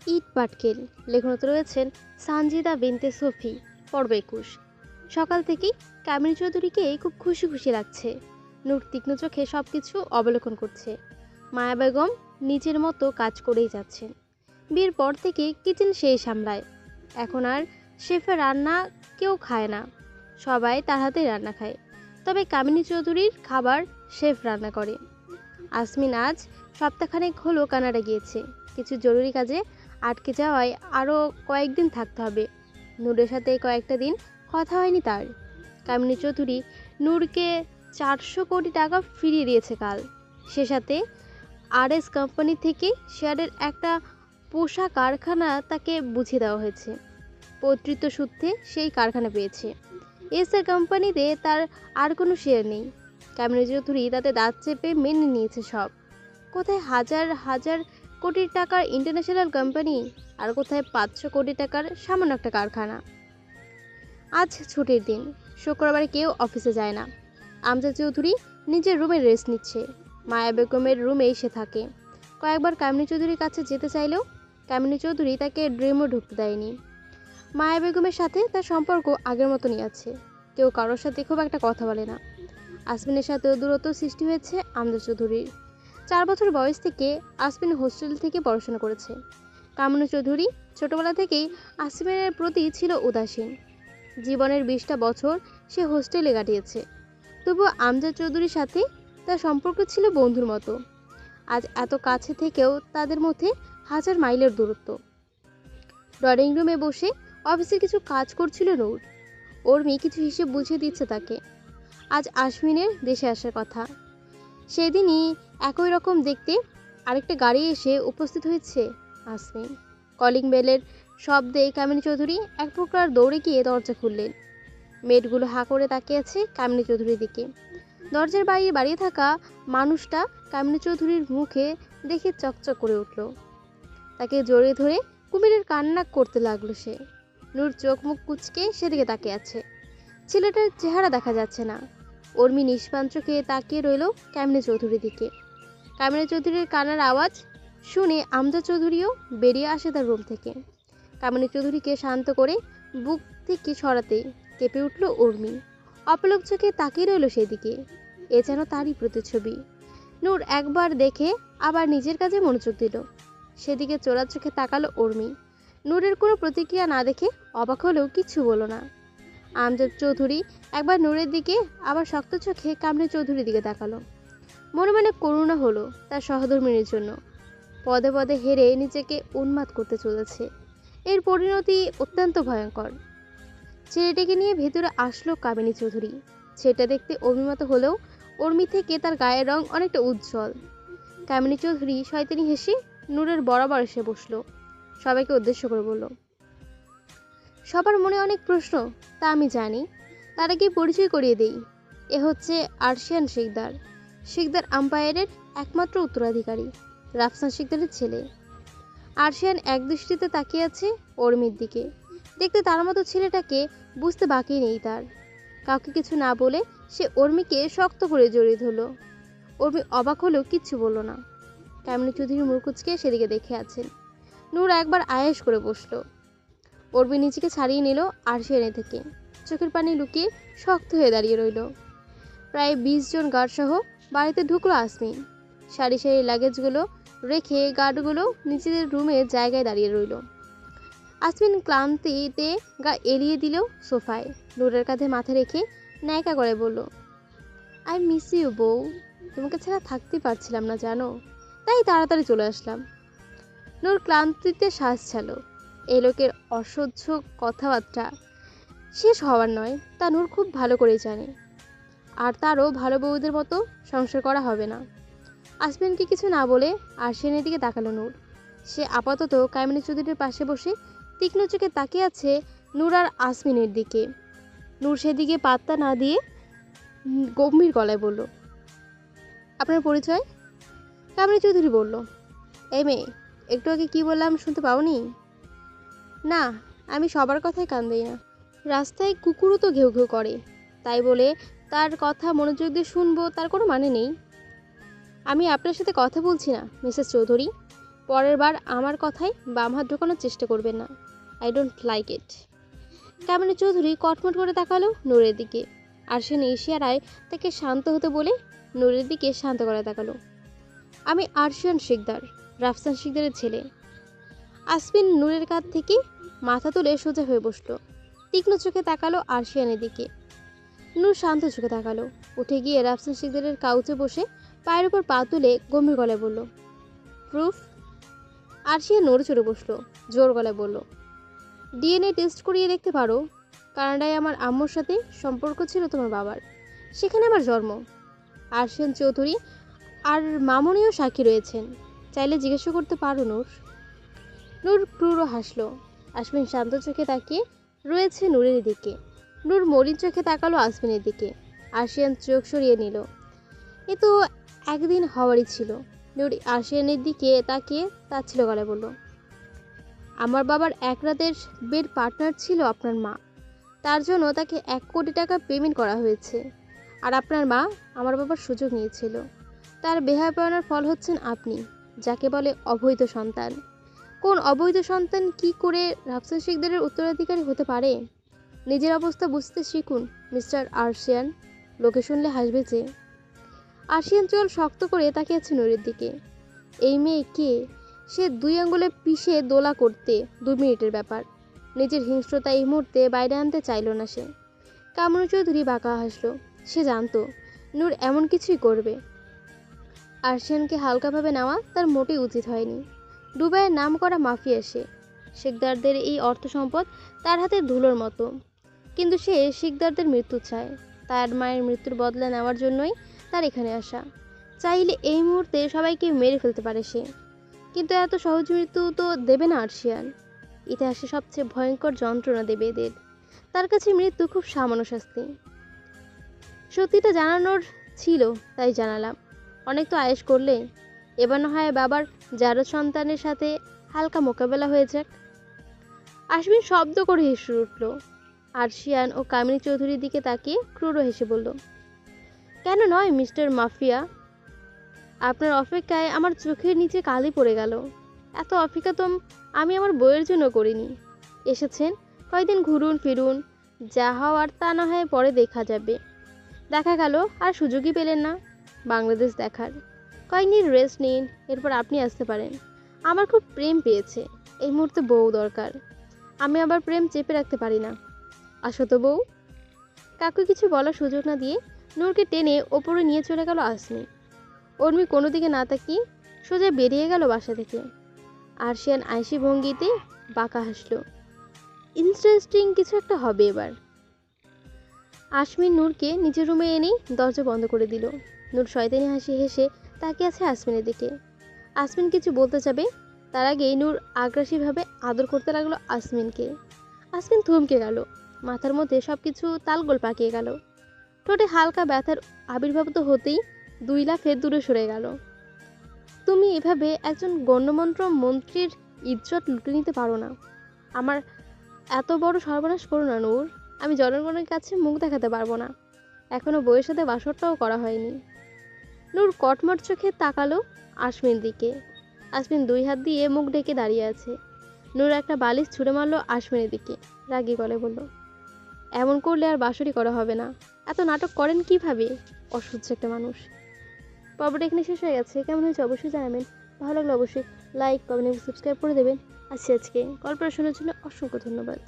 ইট পাটকেল। লেখনতে রয়েছেন সানজিদা বিনতে সফি। পর্ব ২১। সকাল থেকেই কামিনী চৌধুরীকে খুব খুশি খুশি লাগছে। নূর তীক্ষ্ণ চোখে সবকিছু অবলোকন করছে। মায়া বেগম নিজের মতো কাজ করেই যাচ্ছেন। বিয়ের পর থেকে কিচেন সেই সামলায়। এখন আর শেফের রান্না কেউ খায় না, সবাই তার হাতে রান্না খায়। তবে কামিনী চৌধুরীর খাবার শেফ রান্না করে। আসমিন আজ সপ্তাহখানেক হলো কানাডা গিয়েছে, কিছু জরুরি কাজে আটকে যাওয়ায় আরও কয়েকদিন থাকতে হবে। নূরের সাথে কয়েকটা দিন কথা হয়নি তার। কামিনী চৌধুরী নূরকে ৪০০ কোটি টাকা ফিরিয়ে দিয়েছে কাল। সে সাথে আরএস কোম্পানি থেকে শেয়ারের একটা পোশাক কারখানা তাকে বুঝিয়ে দেওয়া হয়েছে। পৈতৃত্ব সূত্রে সেই কারখানা পেয়েছে। এসআর কোম্পানিতে তার আর কোনো শেয়ার নেই। কামিনী চৌধুরী তাতে দাঁত চেপে মেনে নিয়েছে সব। কোথায় হাজার হাজার কোটি টাকার ইন্টারন্যাশনাল কোম্পানি, আর কোথায় ৫০০ কোটি টাকার সামান্য একটা কারখানা। আজ ছুটির দিন, শুক্রবারে কেউ অফিসে যায় না। আমজাদ চৌধুরী নিজের রুমে রেস্ট নিচ্ছে। মায়া বেগমের রুমে এসে থাকে। কয়েকবার কামিনী চৌধুরীর কাছে যেতে চাইলেও কামিনী চৌধুরী তাকে ড্রিমও ঢুকতে দেয়নি। মায়া বেগমের সাথে তার সম্পর্ক আগের মতনই আছে। কেউ কারোর সাথে খুব একটা কথা বলে না। আসমিনের সাথেও দূরত্ব সৃষ্টি হয়েছে আমজাদ চৌধুরীর। ৪ বছর বয়স থেকে আসমিন হোস্টেল থেকে পড়াশোনা করেছে। কামিনী চৌধুরী ছোটবেলা থেকেই আসমিনের প্রতি ছিল উদাসীন। জীবনের ২০টা বছর সে হোস্টেলে কাটিয়েছে। তবুও আমজাদ চৌধুরীর সাথে তার সম্পর্ক ছিল বন্ধুর মতো। আজ এত কাছে থেকেও তাদের মধ্যে হাজার মাইলের দূরত্ব। ড্রয়িং রুমে বসে অফিসের কিছু কাজ করছিল নূর। উর্মি কিছু হিসেব বুঝিয়ে দিচ্ছে তাকে। আজ আসমিনের দেশে আসার কথা। সেদিনই একই রকম দেখতে আরেকটা গাড়ি এসে উপস্থিত হয়েছে আসমিন। কলিং বেলের শব্দে কামিনী চৌধুরী এক প্রকার দৌড়ে গিয়ে দরজা খুললেন। মেয়েটগুলো হাঁ করে তাকিয়ে আছে কামিনী চৌধুরীর দিকে। দরজার বাইরে দাঁড়িয়ে থাকা মানুষটা কামিনী চৌধুরীর মুখে দেখে চকচক করে উঠল। তাকে জড়িয়ে ধরে কুমিরের কান্না করতে লাগলো সে। নূর চোখ মুখ কুঁচকে সেদিকে তাকিয়ে আছে। ছেলেটার চেহারা দেখা যাচ্ছে না। উর্মি নিষ্পান চোখে তাকিয়ে রইল কামিনী চৌধুরীর দিকে। কামিনী চৌধুরীর কান্নার আওয়াজ শুনে আমজাদ চৌধুরীও বেরিয়ে আসে তার রুম থেকে। কামিনী চৌধুরীকে শান্ত করে বুক থেকে সরাতে কেঁপে উঠল উর্মি। অপলক চোখে তাকিয়ে রইল সেদিকে। এ যেন তারই প্রতিচ্ছবি। নূর একবার দেখে আবার নিজের কাজে মনোযোগ দিল। সেদিকে চোরা চোখে তাকালো উর্মি। নূরের কোনো প্রতিক্রিয়া না দেখে অবাক হলেও কিচ্ছু বলো না। আমজাদ চৌধুরী একবার নূরের দিকে আবার শক্ত চোখে কামিনী চৌধুরীর দিকে তাকালো। মনে মনে করুণা হলো তার সহধর্মিনীর জন্য। পদে পদে হেরে নিজেকে উন্মাদ করতে চলেছে। এর পরিণতি অত্যন্ত ভয়ঙ্কর। ছেলেটিকে নিয়ে ভেতরে আসলো কামিনী চৌধুরী। ছেলেটা দেখতে অভিমত হলেও উর্মি থেকে তার গায়ের রং অনেকটা উজ্জ্বল। কামিনী চৌধুরী শয়তানি হেসে নূরের বরাবর এসে বসলো। সবাইকে উদ্দেশ্য করে বলল, সবার মনে অনেক প্রশ্ন, তা আমি জানি। তার আগে পরিচয় করিয়ে দেই। এ হচ্ছে আরশিয়ান শিকদার, শিকদার আম্পায়ারের একমাত্র উত্তরাধিকারী, রাফসান শিকদারের ছেলে। আরশিয়ান একদৃষ্টিতে তাকিয়ে আছে উর্মির দিকে। দেখতে তার মতো ছেলেটাকে বুঝতে বাকি নেই তার। কাউকে কিছু না বলে সে উর্মিকে শক্ত করে জড়িয়ে ধরল। উর্মি অবাক হলেও কিচ্ছু বলল না। কামিনী চৌধুরী মুরকুচকে সেদিকে দেখে আছেন। নূর একবার আয়েশ করে বসলো। উর্মি নিজেকে ছাড়িয়ে নিল আরশিয়ানের থেকে। চোখের পানি লুকিয়ে শক্ত হয়ে দাঁড়িয়ে রইল। প্রায় ২০ জন গার্ডসহ বাড়িতে ঢুকলো আসমিন। সারি সারি লাগেজগুলো রেখে গার্ডগুলো নিজেদের রুমে জায়গায় দাঁড়িয়ে রইল। আসমিন ক্লান্তিতে গা এলিয়ে দিল সোফায়। নূরের কাঁধে মাথা রেখে ন্যায়কা করে বলল, আই মিস ইউ বউ। তোমাকে ছাড়া থাকতে পারছিলাম না জানো, তাই তাড়াতাড়ি চলে আসলাম। নূর ক্লান্তিতে শ্বাস ছাড়ল। এই লোকের অসহ্য কথাবার্তা শেষ হওয়ার নয়, তা নূর খুব ভালো করেই জানে। আর তারও ভালো বউদের মতো সংসার করা হবে না। আসমিনকে কিছু না বলে আরশিয়ানের দিকে তাকালো নূর। সে আপাতত কামিনী চৌধুরীর পাশে বসে তীক্ষ্ণ চোখে তাকিয়ে আছে নূর আর আসমিনের দিকে। নূর সেদিকে পাত্তা না দিয়ে গম্ভীর গলায় বলল, আপনার পরিচয়? কামিনী চৌধুরী বলল, এই মেয়ে, একটু আগে কি বললাম শুনতে পাওনি? না, আমি সবার কথাই কান দিই না। রাস্তায় কুকুরও তো ঘেউ ঘেউ করে, তাই বলে তার কথা মনোযোগ দিয়ে শুনবো তার কোনো মানে নেই। আমি আপনার সাথে কথা বলছি না মিসেস চৌধুরী। পরের বার আমার কথায় বাম হাত ঢোকানোর চেষ্টা করবেন না। I don't like it. Kamini Chowdhury কটমট করে তাকালো নূরের দিকে। আরশিয়ান ইশারায় তাকে শান্ত হতে বলে নূরের দিকে শান্ত করে তাকালো। আমি আরশিয়ান শিকদার, রাফসান শিকদারের ছেলে। আসমিন নূরের কাঁধ থেকে মাথা তুলে সোজা হয়ে বসলো। তীক্ষ্ণ চোখে তাকালো আরশিয়ানের দিকে। নূর শান্ত চোখে তাকালো। উঠে গিয়ে রাফসান শিকদারের কাউচে বসে পায়ের উপর পা তুলে গম্ভীর গলায় বলল, প্রুফ? আরশিয়ান নড়ে চড়ে বসলো, জোর গলায় বলল, ডিএনএ টেস্ট করিয়ে দেখতে পারো। কানাডায় আমার আম্মুর সাথে সম্পর্ক ছিল তোমার বাবার, সেখানে আমার জন্ম। আরশিয়ান চৌধুরী আর মামুনিও সাক্ষী রয়েছেন, চাইলে জিজ্ঞাসা করতে পারো। নূর নূর ক্রুর হাসলো। আসমিন শান্ত চোখে তাকিয়ে রয়েছে নূরের দিকে। নূর মলিন চোখে তাকালো আসমিনের দিকে। আরশিয়ান চোখ সরিয়ে নিল। এ তো একদিন হওয়ারই ছিল। নূর আরশিয়ানের দিকে তাকিয়ে তাচ্ছিল গলায় বলল, আমার বাবার এক রাতের বেড পার্টনার ছিল আপনার মা। তার জন্য তাকে 1 কোটি টাকা পেমেন্ট করা হয়েছে। আর আপনার মা আমার বাবার সুযোগ নিয়েছিল। তার বেহায়াপনার ফল হচ্ছেন আপনি, যাকে বলে অবৈধ সন্তান। কোন অবৈধ সন্তান কি করে রাফসান শিকদারের উত্তরাধিকারী হতে পারে? নিজের অবস্থা বুঝতে শিখুন মিস্টার আরশিয়ান, লোকে শুনলে হাসবে যে। আরশিয়ান চোয়াল শক্ত করে তাকিয়ে আছে নূরের দিকে। এই মেয়ে কে? সে 2 আঙ্গুলে পিষে দোলা করতে 2 মিনিটের ব্যাপার। নিজের হিংস্রতা এই মুহূর্তে বাইরে আনতে চাইল না সে। কামরু চৌধুরী বাঁকা হাসলো। সে জানতো নূর এমন কিছুই করবে। আরশিয়ানকে হালকাভাবে নেওয়া তার মোটেই উচিত হয়নি। দুবাইয়ের নাম করা মাফিয়া সে। শিকদারদের এই অর্থ সম্পদ তার হাতে ধুলোর মতো। কিন্তু সে শিকদারদের মৃত্যু চায়। তার মায়ের মৃত্যুর বদলা নেওয়ার জন্যই তার এখানে আসা। চাইলে এই মুহূর্তে সবাইকে মেরে ফেলতে পারে সে, কিন্তু এত সহজ মৃত্যু তো দেবে না আরশিয়ান। ইতিহাসে সবচেয়ে ভয়ঙ্কর যন্ত্রণা দেবে এদের। তার কাছে মৃত্যু খুব সামান্য শাস্তি। সত্যিটা জানানোর ছিল, তাই জানালাম। অনেক তো আয়েশ করলে, এবার না হয় বাবার জারজ সন্তানের সাথে হালকা মোকাবেলা হয়ে যাক। আশমিন শব্দ করে হেসে উঠল। আরশিয়ান ও কামিনী চৌধুরীর দিকে তাকিয়ে ক্রুর হেসে বলল, কেন নয় মিস্টার মাফিয়া? আপনার অপেক্ষায় আমার চোখের নিচে কালি পড়ে গেল। এত অপেক্ষা তো আমি আমার বইয়ের জন্য করিনি। এসেছেন, কয়দিন ঘুরুন ফিরুন, যা হওয়ার তা না হয় পরে দেখা যাবে। দেখা গেল আর সুযোগই পেলেন না বাংলাদেশ দেখার। কয়েকদিন রেস্ট নিন, এরপর আপনি আসতে পারেন। আমার খুব প্রেম পেয়েছে, এই মুহূর্তে বউ দরকার। আমি আবার প্রেম চেপে রাখতে পারি না। আসো তো বউ। কাকু কিছু বলার সুযোগ না দিয়ে নূরকে টেনে ওপরে নিয়ে চলে গেল আসমি। উর্মি কোনো দিকে না তাকিয়ে সোজা বেরিয়ে গেল বাসা থেকে। আরশিয়ান আইসি ভঙ্গিতে বাঁকা হাসলো। ইন্টারেস্টিং কিছু একটা হবে এবার। আসমিন নূরকে নিজের রুমে এনেই দরজা বন্ধ করে দিল। নূর শয়তানি হাসি হেসে তাকিয়ে আছে আসমিনের দিকে। আসমিন কিছু বলতে যাবে, তার আগেই নূর আগ্রাসীভাবে আদর করতে লাগলো আসমিনকে। আসমিন থমকে গেল। মাথার মধ্যে সব কিছু তালগোল পাকিয়ে গেল। ঠোঁটে হালকা ব্যথার আবির্ভাব তো হতেই 2 লাফে দূরে সরে গেল। তুমি এভাবে একজন গণ্যমান্য মন্ত্রীর ইজ্জত লুটে নিতে পারো না। আমার এত বড় সর্বনাশ করো না নূর। আমি জনগণের কাছে মুখ দেখাতে পারবো না। এখনো বউয়ের সাথে বাসরটাও করা হয়নি। নূর কটমট চোখে তাকালো আসমিন দিকে। আসমিন 2 হাত দিয়ে মুখ ঢেকে দাঁড়িয়ে আছে। নূর একটা বালিশ ছুঁড়ে মারলো আসমিনের দিকে, রাগী গলায় বলল, এমন করলে আর বাসরই করা হবে না। এত নাটক করেন কিভাবে? অসহ্য একটা মানুষ। পর্বটা এখানে শেষ হয়ে গেছে। কেমন হয়েছে অবশ্যই জানাবেন। ভালো লাগলে অবশ্যই লাইক, কমেন্ট এবং সাবস্ক্রাইব করে দেবেন। আজকে গল্পটা শোনার জন্য অসংখ্য ধন্যবাদ।